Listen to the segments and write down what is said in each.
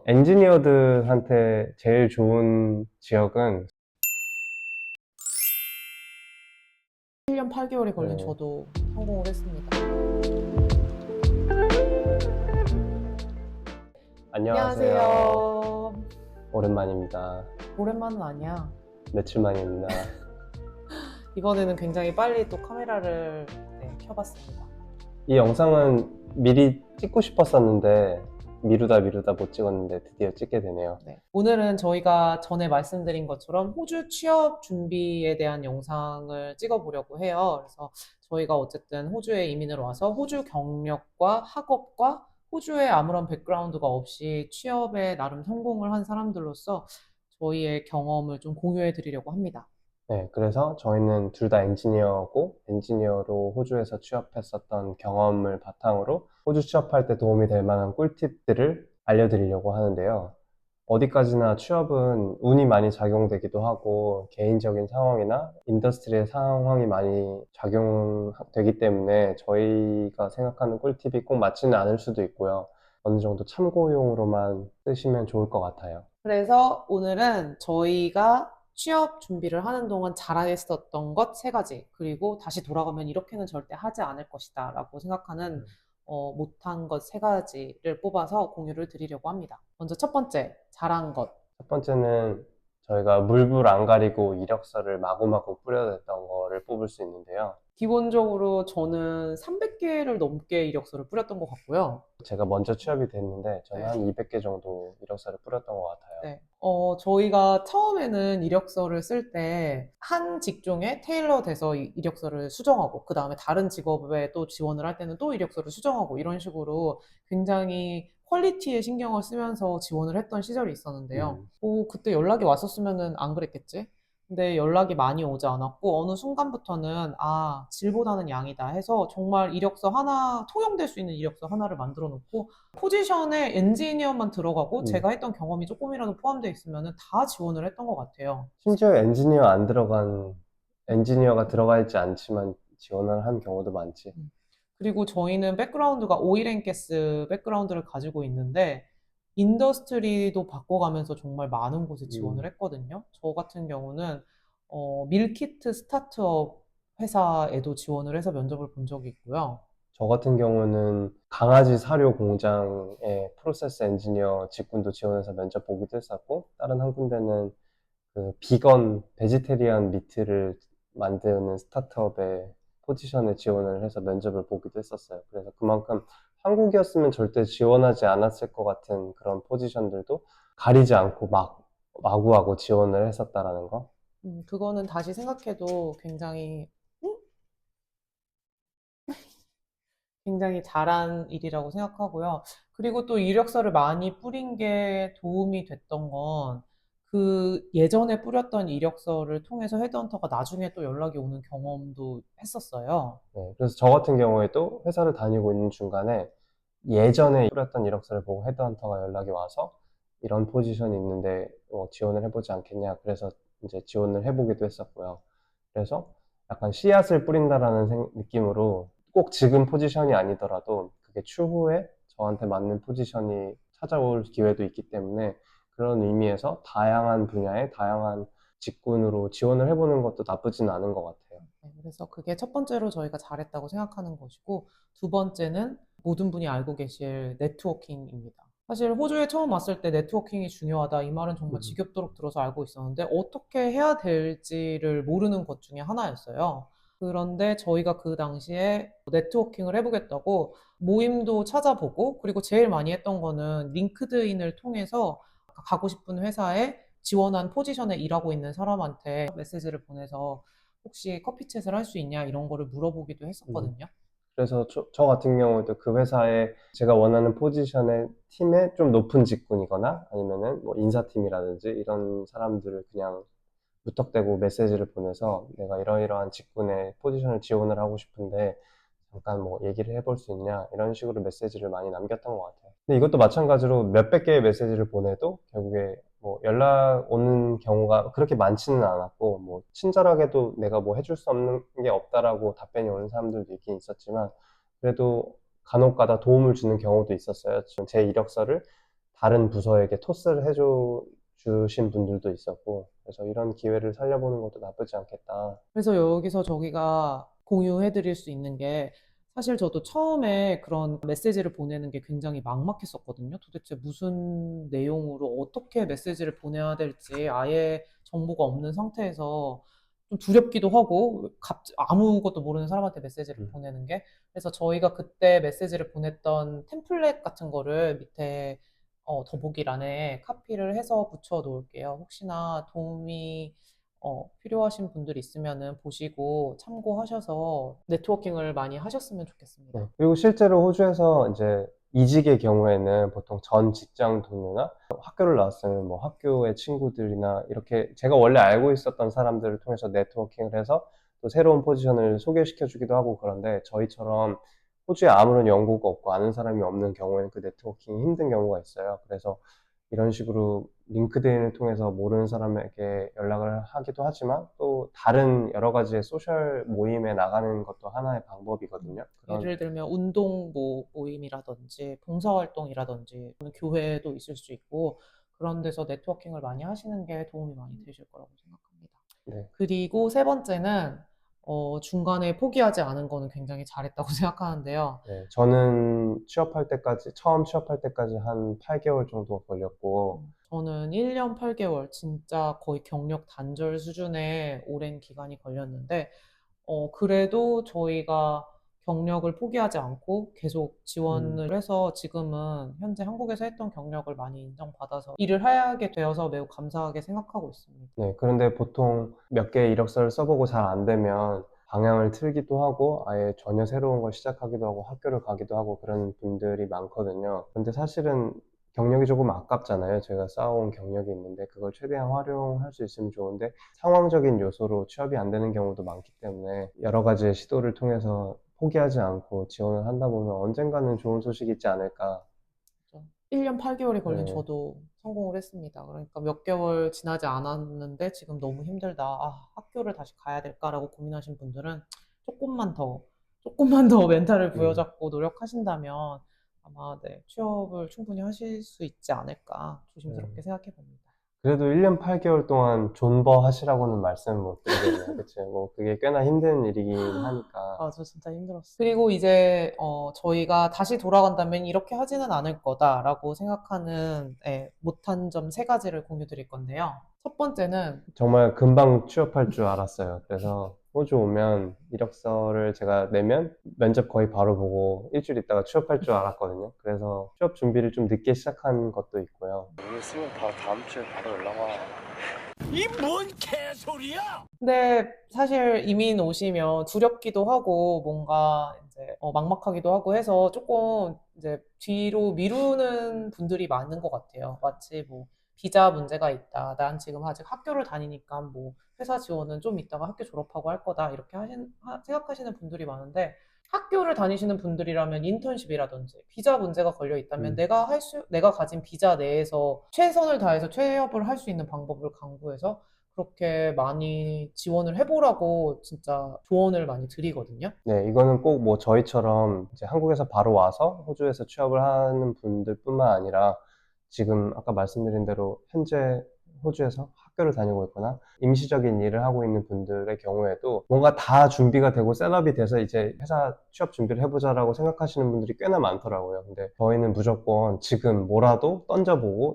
엔지니어들한테 제일 좋은 지역은 1년 8개월이 걸린 네, 저도 성공을 했습니다. 안녕하세요. 안녕하세요. 오랜만입니다. 오랜만은 아니야. 며칠 만입니다. 이번에는 굉장히 빨리 또 카메라를 켜봤습니다. 이 영상은 미리 찍고 싶었었는데 미루다 못 찍었는데 드디어 찍게 되네요. 네. 오늘은 저희가 전에 말씀드린 것처럼 호주 취업 준비에 대한 영상을 찍어보려고 해요. 그래서 저희가 어쨌든 호주에 이민을 와서 호주 경력과 학업과 호주에 아무런 백그라운드가 없이 취업에 나름 성공을 한 사람들로서 저희의 경험을 좀 공유해 드리려고 합니다. 네, 그래서 저희는 둘 다 엔지니어고 엔지니어로 호주에서 취업했었던 경험을 바탕으로 호주 취업할 때 도움이 될 만한 꿀팁들을 알려드리려고 하는데요. 어디까지나 취업은 운이 많이 작용되기도 하고 개인적인 상황이나 인더스트리의 상황이 많이 작용되기 때문에 저희가 생각하는 꿀팁이 꼭 맞지는 않을 수도 있고요. 어느 정도 참고용으로만 쓰시면 좋을 것 같아요. 그래서 오늘은 저희가 취업 준비를 하는 동안 잘했었던 것 세 가지, 그리고 다시 돌아가면 이렇게는 절대 하지 않을 것이다 라고 생각하는 못한 것 세 가지를 뽑아서 공유를 드리려고 합니다. 먼저 첫 번째, 잘한 것. 첫 번째는 저희가 물불 안 가리고 이력서를 마구마구 뿌려댔던 거를 뽑을 수 있는데요. 기본적으로 저는 300개를 넘게 이력서를 뿌렸던 것 같고요. 제가 먼저 취업이 됐는데 저는 네. 한 200개 정도 이력서를 뿌렸던 것 같아요. 네. 저희가 처음에는 이력서를 쓸 때 한 직종에 테일러돼서 이력서를 수정하고, 그 다음에 다른 직업에 또 지원을 할 때는 또 이력서를 수정하고, 이런 식으로 굉장히 퀄리티에 신경을 쓰면서 지원을 했던 시절이 있었는데요. 음, 그때 연락이 왔었으면은 안 그랬겠지? 근데 연락이 많이 오지 않았고, 어느 순간부터는, 아, 질보다는 양이다 해서 정말 이력서 하나, 통용될 수 있는 이력서 하나를 만들어 놓고, 포지션에 엔지니어만 들어가고 음. 제가 했던 경험이 조금이라도 포함되어 있으면 다 지원을 했던 것 같아요. 심지어 엔지니어 안 들어간, 엔지니어가 들어가 있지 않지만 지원을 한 경우도 많지. 음. 그리고 저희는 백그라운드가 오일앤가스 백그라운드를 가지고 있는데, 인더스트리도 바꿔가면서 정말 많은 곳에 지원을 음, 했거든요. 저 같은 경우는 밀키트 스타트업 회사에도 지원을 해서 면접을 본 적이 있고요. 저 같은 경우는 강아지 사료 공장의 프로세스 엔지니어 직군도 지원해서 면접 보기도 했었고, 다른 한 군데는 그 비건, 베지테리안 미트를 만드는 스타트업의 포지션에 지원을 해서 면접을 보기도 했었어요. 그래서 그만큼 한국이었으면 절대 지원하지 않았을 것 같은 그런 포지션들도 가리지 않고 마구하고 지원을 했었다라는 거. 그거는 다시 생각해도 굉장히 잘한 일이라고 생각하고요. 그리고 또 이력서를 많이 뿌린 게 도움이 됐던 건, 그 예전에 뿌렸던 이력서를 통해서 헤드헌터가 나중에 또 연락이 오는 경험도 했었어요. 네, 그래서 저 같은 경우에도 회사를 다니고 있는 중간에 예전에 뿌렸던 이력서를 보고 헤드헌터가 연락이 와서 이런 포지션이 있는데 지원을 해보지 않겠냐. 그래서 이제 지원을 해보기도 했었고요. 그래서 약간 씨앗을 뿌린다라는 느낌으로 꼭 지금 포지션이 아니더라도 그게 추후에 저한테 맞는 포지션이 찾아올 기회도 있기 때문에 그런 의미에서 다양한 분야의 다양한 직군으로 지원을 해보는 것도 나쁘지는 않은 것 같아요. 네, 그래서 그게 첫 번째로 저희가 잘했다고 생각하는 것이고, 두 번째는 모든 분이 알고 계실 네트워킹입니다. 사실 호주에 처음 왔을 때 네트워킹이 중요하다, 이 말은 정말 음, 지겹도록 들어서 알고 있었는데 어떻게 해야 될지를 모르는 것 중에 하나였어요. 그런데 저희가 그 당시에 네트워킹을 해보겠다고 모임도 찾아보고, 그리고 제일 많이 했던 거는 링크드인을 통해서 가고 싶은 회사에 지원한 포지션에 일하고 있는 사람한테 메시지를 보내서 혹시 커피챗을 할 수 있냐 이런 거를 물어보기도 음. 했었거든요. 그래서 저 같은 경우도 그 회사에 제가 원하는 포지션의 팀의 좀 높은 직군이거나 아니면은 뭐 인사팀이라든지 이런 사람들을 그냥 무턱대고 메시지를 보내서 내가 이러이러한 직군의 포지션을 지원을 하고 싶은데 잠깐 뭐 얘기를 해볼 수 있냐 이런 식으로 메시지를 많이 남겼던 것 같아요. 근데 이것도 마찬가지로 몇백 개의 메시지를 보내도 결국에 뭐 연락 오는 경우가 그렇게 많지는 않았고 뭐 친절하게도 내가 뭐 해줄 수 없는 게 없다라고 답변이 오는 사람들도 있긴 있었지만 그래도 간혹가다 도움을 주는 경우도 있었어요. 제 이력서를 다른 부서에게 토스를 주신 분들도 있었고, 그래서 이런 기회를 살려보는 것도 나쁘지 않겠다. 그래서 여기서 저기가 공유해 드릴 수 있는 게 사실 저도 처음에 그런 메시지를 보내는 게 굉장히 막막했었거든요. 도대체 무슨 내용으로 어떻게 메시지를 보내야 될지 아예 정보가 없는 상태에서 좀 두렵기도 하고 아무것도 모르는 사람한테 메시지를 음. 보내는 게. 그래서 저희가 그때 메시지를 보냈던 템플릿 같은 거를 밑에 더보기란에 카피를 해서 붙여 놓을게요. 혹시나 도움이 필요하신 분들 있으면은 보시고 참고하셔서 네트워킹을 많이 하셨으면 좋겠습니다. 네. 그리고 실제로 호주에서 이제 이직의 경우에는 보통 전 직장 동료나 학교를 나왔으면 뭐 학교의 친구들이나 이렇게 제가 원래 알고 있었던 사람들을 통해서 네트워킹을 해서 또 새로운 포지션을 소개시켜 주기도 하고 그런데 저희처럼 호주에 아무런 연고가 없고 아는 사람이 없는 경우에는 그 네트워킹이 힘든 경우가 있어요. 그래서 이런 식으로 링크드인을 통해서 모르는 사람에게 연락을 하기도 하지만 또 다른 여러 가지의 소셜 모임에 나가는 것도 하나의 방법이거든요. 그런 예를 들면 운동 모임이라든지 봉사활동이라든지 또는 교회도 있을 수 있고 그런 데서 네트워킹을 많이 하시는 게 도움이 많이 되실 거라고 생각합니다. 네. 그리고 세 번째는 중간에 포기하지 않은 거는 굉장히 잘했다고 생각하는데요. 네, 저는 처음 취업할 때까지 한 8개월 정도 걸렸고, 저는 1년 8개월 진짜 거의 경력 단절 수준의 오랜 기간이 걸렸는데 그래도 저희가 경력을 포기하지 않고 계속 음, 지원을 해서 지금은 현재 한국에서 했던 경력을 많이 인정받아서 일을 하게 되어서 매우 감사하게 생각하고 있습니다. 네, 그런데 보통 몇 개의 이력서를 써보고 잘 안 되면 방향을 틀기도 하고, 아예 전혀 새로운 걸 시작하기도 하고, 학교를 가기도 하고, 그런 분들이 많거든요. 근데 사실은 경력이 조금 아깝잖아요. 제가 쌓아온 경력이 있는데, 그걸 최대한 활용할 수 있으면 좋은데, 상황적인 요소로 취업이 안 되는 경우도 많기 때문에, 여러 가지의 시도를 통해서 포기하지 않고 지원을 한다 보면 언젠가는 좋은 소식이 있지 않을까. 1년 8개월이 걸린 네. 저도 성공을 했습니다. 그러니까 몇 개월 지나지 않았는데 지금 너무 힘들다. 아, 학교를 다시 가야 될까라고 고민하신 분들은 조금만 더, 조금만 더 멘탈을 음. 부여잡고 노력하신다면 아마 네, 취업을 충분히 하실 수 있지 않을까 조심스럽게 네. 생각해 봅니다. 그래도 1년 8개월 동안 존버 하시라고는 말씀을 못 드리겠네요. 그치? 뭐, 그게 꽤나 힘든 일이긴 하니까. 맞아, 진짜 힘들었어. 그리고 이제 저희가 다시 돌아간다면 이렇게 하지는 않을 거다라고 생각하는 못한 점 세 가지를 공유 드릴 건데요. 첫 번째는 정말 금방 취업할 줄 알았어요. 그래서 호주 오면 이력서를 제가 내면 면접 거의 바로 보고 일주일 있다가 취업할 줄 알았거든요. 그래서 취업 준비를 좀 늦게 시작한 것도 있고요. 오늘 쓰면 바로 다음 주에 바로 연락 와. 이 뭔 개소리야! 근데 사실 이민 오시면 두렵기도 하고 뭔가 이제 막막하기도 하고 해서 조금 이제 뒤로 미루는 분들이 많은 것 같아요. 마치 뭐 비자 문제가 있다. 난 지금 아직 학교를 다니니까 뭐 회사 지원은 좀 이따가 학교 졸업하고 할 거다. 이렇게 생각하시는 분들이 많은데 학교를 다니시는 분들이라면 인턴십이라든지 비자 문제가 걸려 있다면 음. 내가 가진 비자 내에서 최선을 다해서 취업을 할 수 있는 방법을 강구해서 그렇게 많이 지원을 해보라고 진짜 조언을 많이 드리거든요. 네, 이거는 꼭 뭐 저희처럼 이제 한국에서 바로 와서 호주에서 취업을 하는 분들뿐만 아니라 지금 아까 말씀드린 대로 현재 호주에서 학교를 다니고 있거나 임시적인 일을 하고 있는 분들의 경우에도 뭔가 다 준비가 되고 셋업이 돼서 이제 회사 취업 준비를 해보자라고 생각하시는 분들이 꽤나 많더라고요. 근데 저희는 무조건 지금 뭐라도 던져보고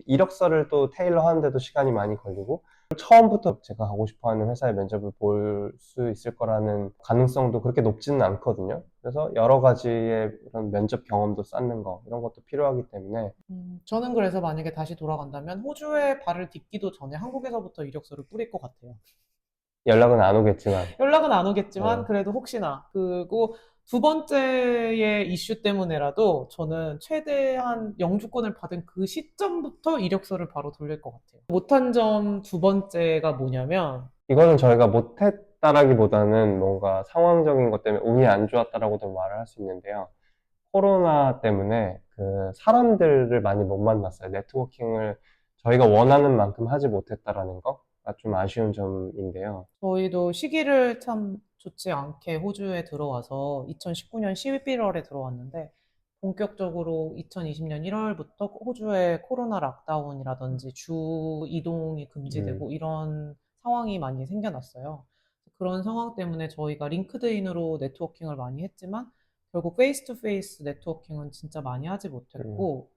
이력서를 또 테일러 하는데도 시간이 많이 걸리고 처음부터 제가 가고 싶어 하는 회사의 면접을 볼 수 있을 거라는 가능성도 그렇게 높지는 않거든요. 그래서 여러 가지의 그런 면접 경험도 쌓는 거, 이런 것도 필요하기 때문에, 저는 그래서 만약에 다시 돌아간다면 호주에 발을 딛기도 전에 한국에서부터 이력서를 뿌릴 것 같아요. 연락은 안 오겠지만, 연락은 안 오겠지만 네. 그래도 혹시나. 그리고 두 번째의 이슈 때문에라도 저는 최대한 영주권을 받은 그 시점부터 이력서를 바로 돌릴 것 같아요. 못한 점 두 번째가 뭐냐면 이거는 저희가 못했다라기보다는 뭔가 상황적인 것 때문에 운이 안 좋았다라고도 말을 할 수 있는데요. 코로나 때문에 그 사람들을 많이 못 만났어요. 네트워킹을 저희가 원하는 만큼 하지 못했다라는 거가 좀 아쉬운 점인데요. 저희도 시기를 참 좋지 않게 호주에 들어와서 2019년 11월에 들어왔는데 본격적으로 2020년 1월부터 호주의 코로나 락다운이라든지 주 이동이 금지되고 이런 상황이 많이 생겨났어요. 그런 상황 때문에 저희가 링크드인으로 네트워킹을 많이 했지만 결국 페이스 투 페이스 네트워킹은 진짜 많이 하지 못했고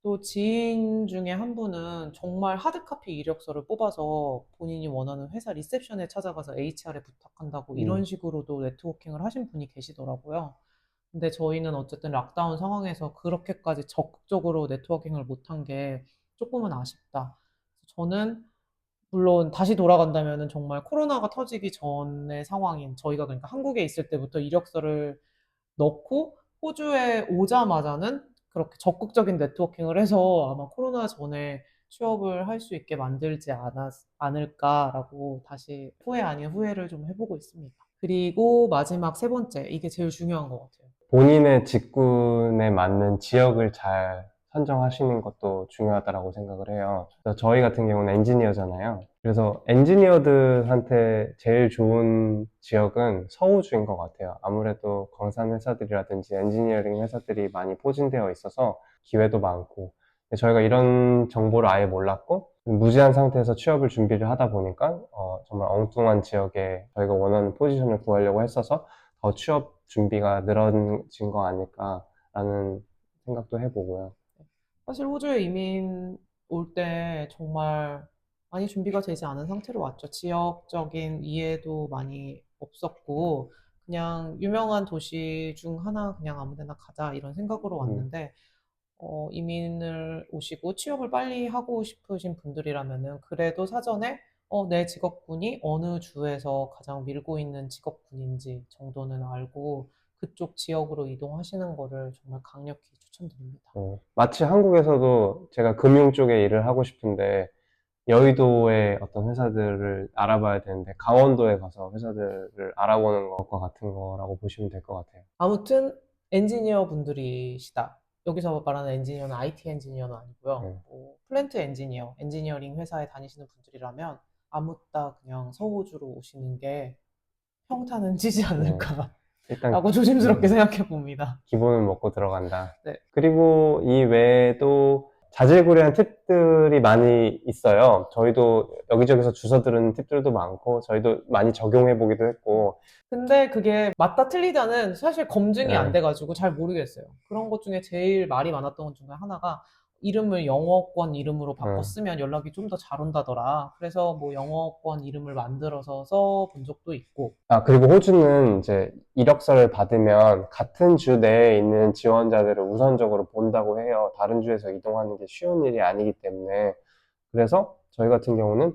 또 지인 중에 한 분은 정말 하드카피 이력서를 뽑아서 본인이 원하는 회사 리셉션에 찾아가서 HR에 부탁한다고 이런 식으로도 네트워킹을 하신 분이 계시더라고요. 근데 저희는 어쨌든 락다운 상황에서 그렇게까지 적극적으로 네트워킹을 못한 게 조금은 아쉽다. 저는 물론 다시 돌아간다면은 정말 코로나가 터지기 전의 상황인 저희가 그러니까 한국에 있을 때부터 이력서를 넣고 호주에 오자마자는 그렇게 적극적인 네트워킹을 해서 아마 코로나 전에 취업을 할 수 있게 만들지 않을까라고 다시 후회 아닌 후회를 좀 해보고 있습니다. 그리고 마지막 세 번째, 이게 제일 중요한 것 같아요. 본인의 직군에 맞는 지역을 잘 선정하시는 것도 중요하다고 생각을 해요. 그래서 저희 같은 경우는 엔지니어잖아요. 그래서 엔지니어들한테 제일 좋은 지역은 서호주인 것 같아요. 아무래도 광산 회사들이라든지 엔지니어링 회사들이 많이 포진되어 있어서 기회도 많고. 저희가 이런 정보를 아예 몰랐고 무지한 상태에서 취업을 준비를 하다 보니까 정말 엉뚱한 지역에 저희가 원하는 포지션을 구하려고 했어서 더 취업 준비가 늘어진 거 아닐까라는 생각도 해보고요. 사실 호주에 이민 올 때 정말 많이 준비가 되지 않은 상태로 왔죠. 지역적인 이해도 많이 없었고, 그냥 유명한 도시 중 하나 그냥 아무 데나 가자 이런 생각으로 음, 왔는데, 이민을 오시고 취업을 빨리 하고 싶으신 분들이라면은 그래도 사전에 내 직업군이 어느 주에서 가장 밀고 있는 직업군인지 정도는 알고 그쪽 지역으로 이동하시는 거를 정말 강력히 추천드립니다. 마치 한국에서도 제가 금융 쪽에 일을 하고 싶은데 여의도의 어떤 회사들을 알아봐야 되는데 강원도에 가서 회사들을 알아보는 것과 같은 거라고 보시면 될 것 같아요. 아무튼 엔지니어 분들이시다. 여기서 말하는 엔지니어는 IT 엔지니어는 아니고요. 네. 뭐 플랜트 엔지니어, 엔지니어링 회사에 다니시는 분들이라면 아무따 그냥 서호주로 오시는 게 평타는 치지 네. 않을까라고 일단 조심스럽게 생각해 봅니다. 기본은 먹고 들어간다. 네. 그리고 이 외에도 자질구레한 팁들이 많이 있어요. 저희도 여기저기서 주워 들은 팁들도 많고, 저희도 많이 적용해 보기도 했고, 근데 그게 맞다 틀리다는 사실 검증이 안 네. 돼가지고 잘 모르겠어요. 그런 것 중에 제일 말이 많았던 것 중에 하나가 이름을 영어권 이름으로 바꿔 음. 쓰면 연락이 좀 더 잘 온다더라. 그래서 뭐 영어권 이름을 만들어서 써본 적도 있고. 그리고 호주는 이제 이력서를 받으면 같은 주 내에 있는 지원자들을 우선적으로 본다고 해요. 다른 주에서 이동하는 게 쉬운 일이 아니기 때문에. 그래서 저희 같은 경우는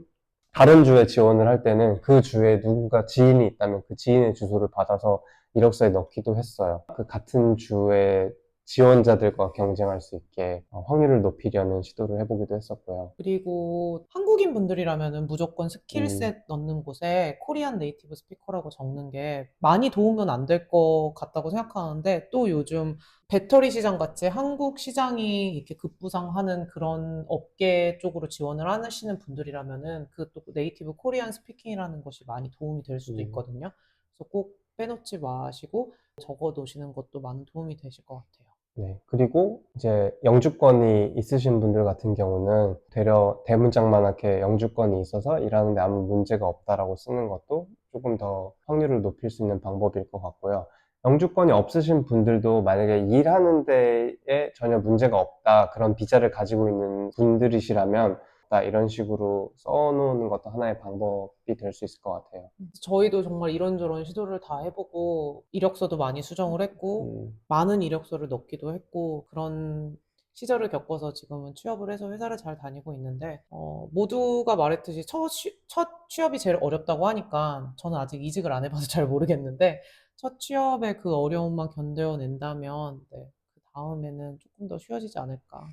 다른 주에 지원을 할 때는 그 주에 누군가 지인이 있다면 그 지인의 주소를 받아서 이력서에 넣기도 했어요. 그 같은 주에 지원자들과 경쟁할 수 있게 확률을 높이려는 시도를 해보기도 했었고요. 그리고 한국인 분들이라면은 무조건 음, 스킬셋 넣는 곳에 코리안 네이티브 스피커라고 적는 게 많이 도움은 안 될 것 같다고 생각하는데 또 요즘 배터리 시장 같이 한국 시장이 이렇게 급부상하는 그런 업계 쪽으로 지원을 하시는 분들이라면은 그 또 네이티브 코리안 스피킹이라는 것이 많이 도움이 될 수도 음. 있거든요. 그래서 꼭 빼놓지 마시고 적어 놓으시는 것도 많은 도움이 되실 것 같아요. 네. 그리고 이제 영주권이 있으신 분들 같은 경우는 되려 대문짝만하게 영주권이 있어서 일하는데 아무 문제가 없다라고 쓰는 것도 조금 더 확률을 높일 수 있는 방법일 것 같고요. 영주권이 없으신 분들도 만약에 일하는 데에 전혀 문제가 없다, 그런 비자를 가지고 있는 분들이시라면 이런 식으로 써놓는 것도 하나의 방법이 될 수 있을 것 같아요. 저희도 정말 이런저런 시도를 다 해보고 이력서도 많이 수정을 했고 음, 많은 이력서를 넣기도 했고 그런 시절을 겪어서 지금은 취업을 해서 회사를 잘 다니고 있는데 모두가 말했듯이 첫 취업이 제일 어렵다고 하니까 저는 아직 이직을 안 해봐서 잘 모르겠는데 첫 취업의 그 어려움만 견뎌낸다면 네, 그 다음에는 조금 더 쉬워지지 않을까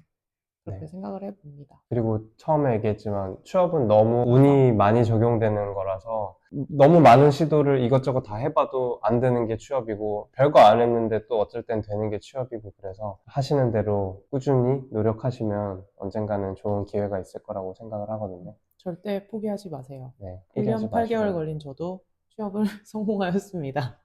그렇게 네. 생각을 해봅니다. 그리고 처음에 얘기했지만 취업은 너무 운이 많이 적용되는 거라서 너무 많은 시도를 이것저것 다 해봐도 안 되는 게 취업이고 별거 안 했는데 또 어쩔 땐 되는 게 취업이고 그래서 하시는 대로 꾸준히 노력하시면 언젠가는 좋은 기회가 있을 거라고 생각을 하거든요. 절대 포기하지 마세요. 네, 포기하지 1년 8개월 마시고 걸린 저도 취업을 성공하였습니다.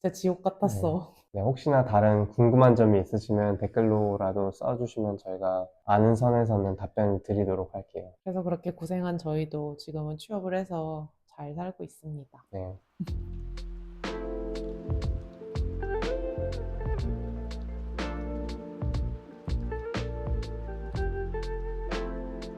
진짜 지옥 같았어. 네, 혹시나 다른 궁금한 점이 있으시면 댓글로라도 써주시면 저희가 아는 선에서는 답변을 드리도록 할게요. 그래서 그렇게 고생한 저희도 지금은 취업을 해서 잘 살고 있습니다. 네.